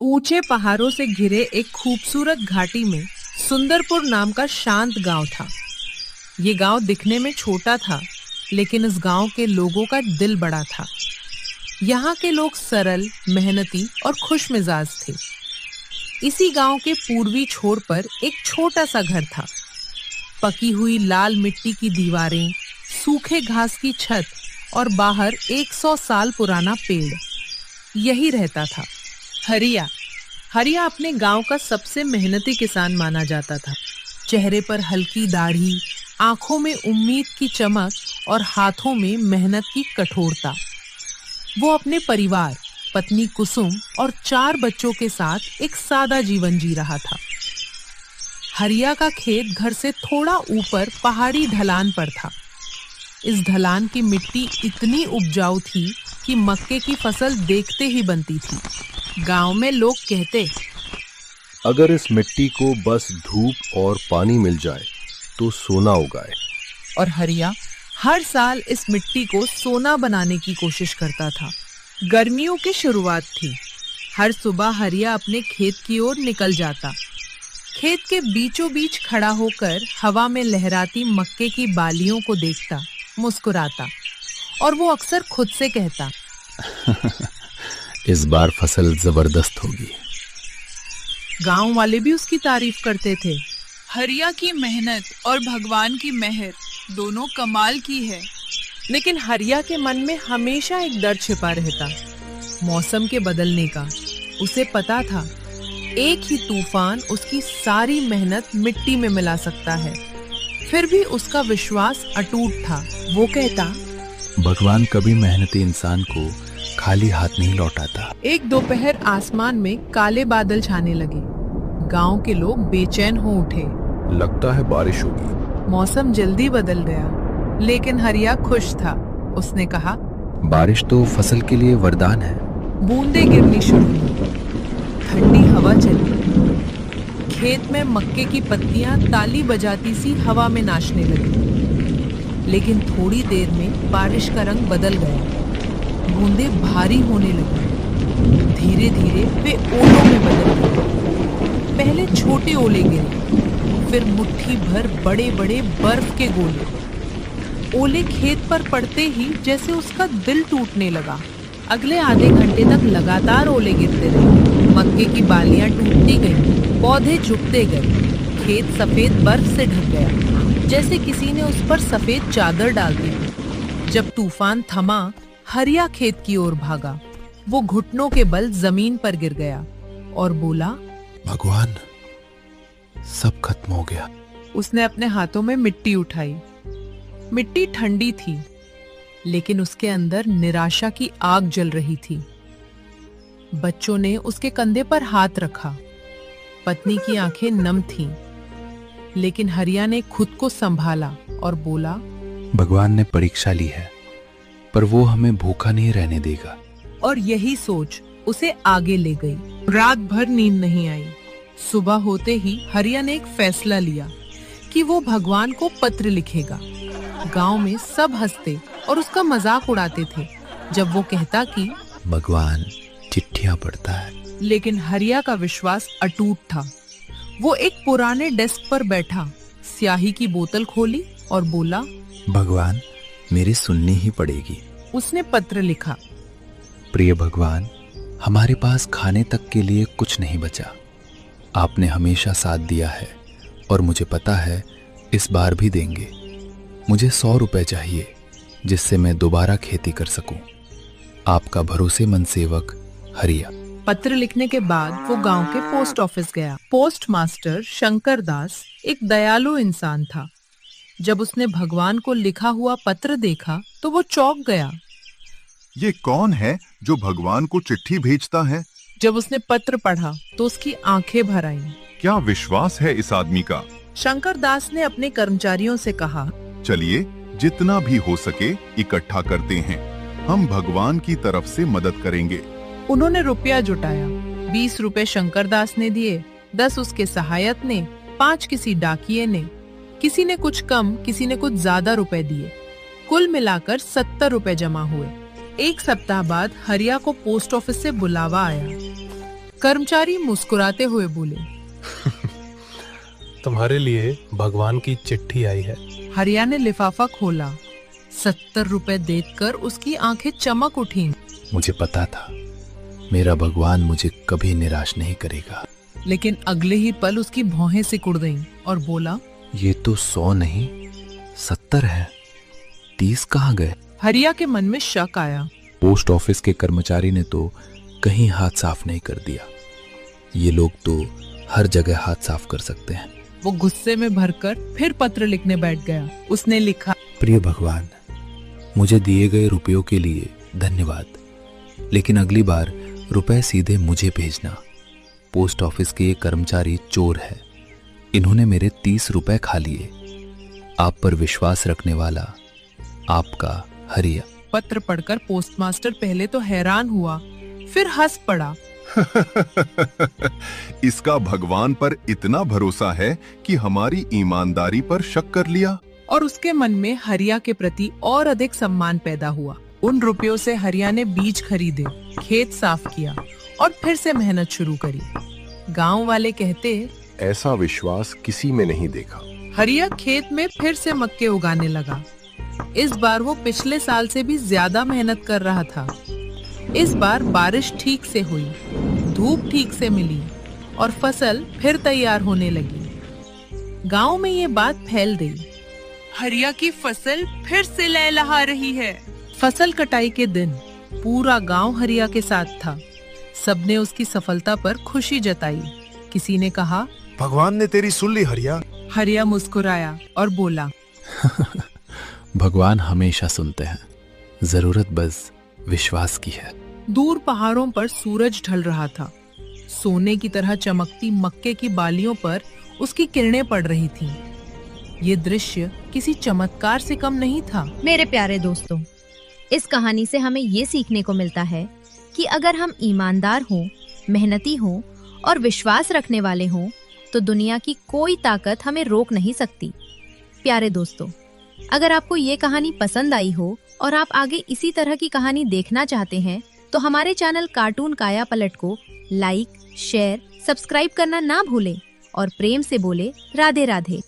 ऊंचे पहाड़ों से घिरे एक खूबसूरत घाटी में सुंदरपुर नाम का शांत गांव था। ये गांव दिखने में छोटा था, लेकिन इस गांव के लोगों का दिल बड़ा था। यहाँ के लोग सरल, मेहनती और खुश मिजाज थे। इसी गांव के पूर्वी छोर पर एक छोटा सा घर था। पकी हुई लाल मिट्टी की दीवारें, सूखे घास की छत और बाहर 100 साल पुराना पेड़, यही रहता था। हरिया अपने गांव का सबसे मेहनती किसान माना जाता था। चेहरे पर हल्की दाढ़ी, आंखों में उम्मीद की चमक और हाथों में मेहनत की कठोरता। वो अपने परिवार, पत्नी कुसुम और 4 बच्चों के साथ एक सादा जीवन जी रहा था। हरिया का खेत घर से थोड़ा ऊपर पहाड़ी ढलान पर था। इस ढलान की मिट्टी इतनी उपजाऊ थी कि मक्के की फसल देखते ही बनती थी। गांव में लोग कहते, अगर इस मिट्टी को बस धूप और पानी मिल जाए तो सोना उगाए। और हरिया हर साल इस मिट्टी को सोना बनाने की कोशिश करता था। गर्मियों की शुरुआत थी। हर सुबह हरिया अपने खेत की ओर निकल जाता। खेत के बीचों बीच खड़ा होकर हवा में लहराती मक्के की बालियों को देखता, मुस्कुराता, और वो अक्सर खुद से कहता, इस बार फसल जबरदस्त होगी। गांव वाले भी उसकी तारीफ करते थे। हरिया की मेहनत और भगवान की मेहर दोनों कमाल की है। लेकिन हरिया के मन में हमेशा एक डर छिपा रहता, मौसम के बदलने का। उसे पता था, एक ही तूफान उसकी सारी मेहनत मिट्टी में मिला सकता है। फिर भी उसका विश्वास अटूट था। वो कहता, भगवान कभी मेहनती इंसान को खाली हाथ नहीं लौटाता। एक दोपहर आसमान में काले बादल छाने लगे। गांव के लोग बेचैन हो उठे। लगता है बारिश होगी। मौसम जल्दी बदल गया, लेकिन हरिया खुश था। उसने कहा, बारिश तो फसल के लिए वरदान है। बूंदें गिरनी शुरू हुई। ठंडी हवा चली। खेत में मक्के की पत्तियां ताली बजाती सी हवा में नाचने लगी। लेकिन थोड़ी देर में बारिश का रंग बदल गया। बूंदें भारी होने लगी। धीरे धीरे वे ओलों में बदल गए। पहले छोटे ओले गिरे, फिर मुट्ठी भर बड़े बड़े बर्फ के गोले। ओले खेत पर पड़ते ही जैसे उसका दिल टूटने लगा। अगले आधे घंटे तक लगातार ओले गिरते रहे। मक्के की बालियां टूटती गईं, पौधे झुकते गए। खेत सफेद बर्फ से ढक गया, जैसे किसी ने उस पर सफेद चादर डाल दी। जब तूफान थमा, हरिया खेत की ओर भागा। वो घुटनों के बल जमीन पर गिर गया और बोला, भगवान, सब खत्म हो गया। उसने अपने हाथों में मिट्टी उठाई। मिट्टी ठंडी थी, लेकिन उसके अंदर निराशा की आग जल रही थी। बच्चों ने उसके कंधे पर हाथ रखा। पत्नी की आंखें नम थीं, लेकिन हरिया ने खुद को संभाला और बोला, भगवान ने परीक्षा ली है, पर वो हमें भूखा नहीं रहने देगा। और यही सोच उसे आगे ले गई। रात भर नींद नहीं आई। सुबह होते ही हरिया ने एक फैसला लिया कि वो भगवान को पत्र लिखेगा। गांव में सब हंसते और उसका मजाक उड़ाते थे जब वो कहता कि भगवान चिट्ठियां पढ़ता है। लेकिन हरिया का विश्वास अटूट था। वो एक पुराने डेस्क पर बैठा, स्याही की बोतल खोली और बोला, भगवान, मेरी सुननी ही पड़ेगी। उसने पत्र लिखा, प्रिय भगवान, हमारे पास खाने तक के लिए कुछ नहीं बचा। आपने हमेशा साथ दिया है और मुझे पता है इस बार भी देंगे। मुझे 100 रुपए चाहिए, जिससे मैं दोबारा खेती कर सकूं। आपका भरोसेमंद सेवक हरिया। पत्र लिखने के बाद वो गांव के पोस्ट ऑफिस गया। पोस्ट मास्टर शंकर दास एक दयालु इंसान था। जब उसने भगवान को लिखा हुआ पत्र देखा तो वो चौंक गया। ये कौन है जो भगवान को चिट्ठी भेजता है? जब उसने पत्र पढ़ा तो उसकी आंखें भर आईं। क्या विश्वास है इस आदमी का? शंकर दास ने अपने कर्मचारियों से कहा, चलिए जितना भी हो सके इकट्ठा करते हैं। हम भगवान की तरफ से मदद करेंगे। उन्होंने रुपया जुटाया। 20 रुपए शंकर दास ने दिए, 10 उसके सहायक ने, 5 किसी डाकिये ने। किसी ने कुछ कम, किसी ने कुछ ज्यादा रुपए दिए। कुल मिलाकर 70 रुपए जमा हुए। 1 सप्ताह बाद हरिया को पोस्ट ऑफिस से बुलावा आया। कर्मचारी मुस्कुराते हुए बोले। तुम्हारे लिए भगवान की चिट्ठी आई है। हरिया ने लिफाफा खोला। 70 रुपए देखकर उसकी आंखें चमक उठी। मुझे पता था मेरा भगवान मुझे कभी निराश नहीं करेगा। लेकिन अगले ही पल उसकी भौहें सिकुड़ गईं और बोला, ये तो 100 नहीं 70 है, 30 कहाँ गए? हरिया के मन में शक आया। पोस्ट ऑफिस के कर्मचारी ने तो कहीं हाथ साफ नहीं कर दिया। ये लोग तो हर जगह हाथ साफ कर सकते हैं। वो गुस्से में भरकर फिर पत्र लिखने बैठ गया। उसने लिखा, प्रिय भगवान, मुझे दिए गए रुपयों के लिए धन्यवाद, लेकिन अगली बार रुपए सीधे मुझे भेजना। पोस्ट ऑफिस के ये कर्मचारी चोर है। इन्होंने मेरे 30 रुपए खा लिए। आप पर विश्वास रखने वाला आपका हरिया। पत्र पढ़कर पोस्टमास्टर पहले तो हैरान हुआ, फिर हंस पड़ा। इसका भगवान पर इतना भरोसा है कि हमारी ईमानदारी पर शक कर लिया। और उसके मन में हरिया के प्रति और अधिक सम्मान पैदा हुआ। उन रुपयों से हरिया ने बीज खरीदे, खेत साफ किया और फिर से मेहनत शुरू करी। गांव वाले कहते, ऐसा विश्वास किसी में नहीं देखा। हरिया खेत में फिर से मक्के उगाने लगा। इस बार वो पिछले साल से भी ज्यादा मेहनत कर रहा था। इस बार बारिश ठीक से हुई, धूप ठीक से मिली और फसल फिर तैयार होने लगी। गांव में ये बात फैल गई, हरिया की फसल फिर से लहलहा रही है। फसल कटाई के दिन पूरा गांव हरिया के साथ था। सबने उसकी सफलता पर खुशी जताई। किसी ने कहा, भगवान ने तेरी सुन ली हरिया। हरिया मुस्कुराया और बोला, भगवान हमेशा सुनते हैं, जरूरत बस विश्वास की है। दूर पहाड़ों पर सूरज ढल रहा था। सोने की तरह चमकती मक्के की बालियों पर उसकी किरणें पड़ रही थीं। ये दृश्य किसी चमत्कार से कम नहीं था। मेरे प्यारे दोस्तों, इस कहानी से हमें ये सीखने को मिलता है कि अगर हम ईमानदार हों, मेहनती हों और विश्वास रखने वाले हों, तो दुनिया की कोई ताकत हमें रोक नहीं सकती। प्यारे दोस्तों, अगर आपको ये कहानी पसंद आई हो और आप आगे इसी तरह की कहानी देखना चाहते हैं, तो हमारे चैनल कार्टून काया पलट को लाइक, शेयर, सब्सक्राइब करना ना भूलें और प्रेम से बोले राधे राधे।